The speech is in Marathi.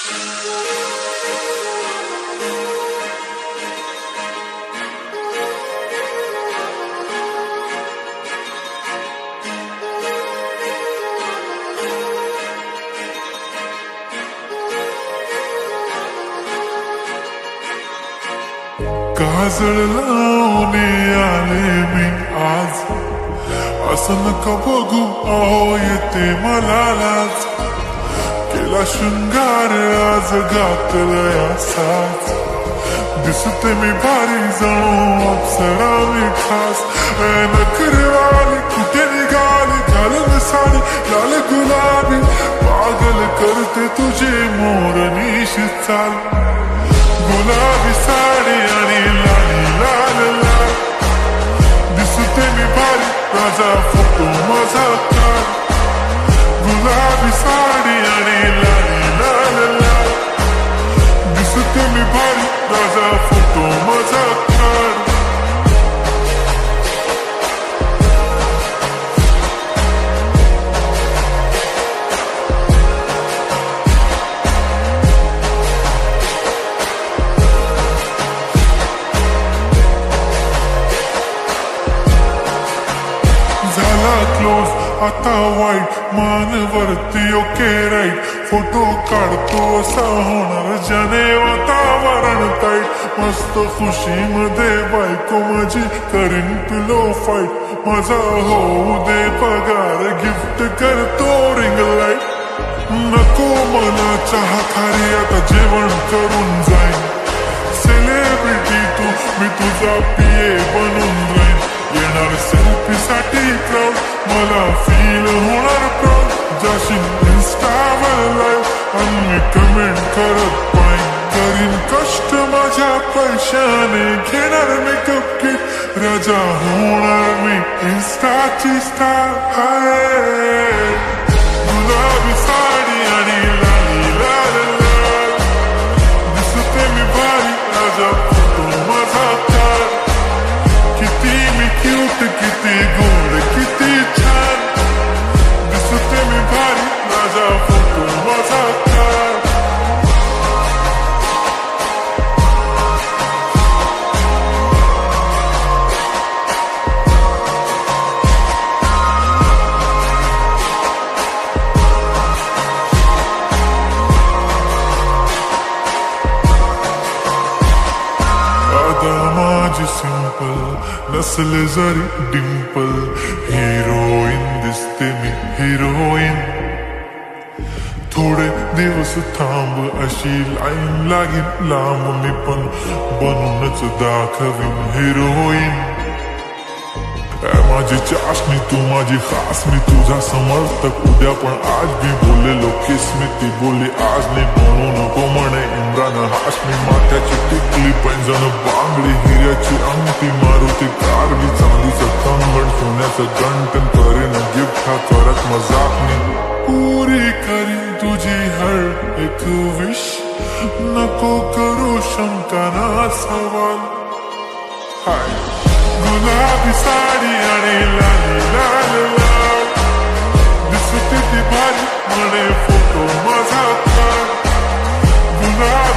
काजळ लावून आले मी आज, असं नका बघू अहो येते मला लाज. केला शृंगार आज घातलाय असाच, दिसते मी भारी जणू अप्सरा मी खास. नखरेवाली कुठे निघाली घालून साडी लाल गुलाबी, पागल करते तुझे मोरनीश चाल. गुलाबी साडी आणि लाली लाल लाल, दिसते मी भारी माझा फोटो माझा काढ. गुलाबी साडी आणि लाली लाल लाल, दिसते मी भारी माझा फोटो माझा काढ. झाला क्लोज आता वाईट, मानवरती ओके राईट. फोटो काढतो असा होणार ज्याने वातावरण टाईट. मस्त खुशीमध्ये बायको माझी करीन पिलो फाईट. माझा होऊ दे पगार गिफ्ट करतो रिंग लाईट. नको मला चहा खारी आता जेवण करून जाईन. सेलिब्रिटी तू मी तुझा पिये बनून जाईन. येणार सेल्फी साठी क्राऊड, मला फील होणार प्राऊड. जाशील इन्स्टावर लाईव्ह आणि मी कमेंट करत पाईन. करीन कष्ट माझ्या पैशाने, घेणार मेकअप किट. राजा होणार मी इन्स्टाची स्टार. गुलाबी साडी आणि लाली लाल लाल, दिसते मी भारी राजा फोटो माझा काढ. किती मी क्यूट किती गोड किती छान, दिसते मी भारी माझा फोटो माझा काढ. आता माझी सिंपल नसले जरी डिंपल, हिरोईन दिसते मी हिरोईन. थोडे दिवस थांब अशी लाईन लागेल लांब, मी पण बनूनच दाखवीन हिरोईन. माझी चाशनी तू माझी खास, मी तुझा समर्थक उद्या पण आज मी बोललेलो किस मी ती बोलली आज नाही. म्हणू नको म्हणे इम्रान हाशमी. माथ्याची टिकली पैंजण बांगडी, हिऱ्याची अंगठी मारुती कारवी, चांदीचं कंगण सोन्याचं गंटन. करीन गिफ्ट हा करत मजाक मी, पुरी करीन तुझी हर एक विश. नको करू शंका ना सवाल. हाय गुलाबी साडी आणि लाली लाल लाल, दिसते ती भारी म्हणे फोटो माझा काढ. गुलाबी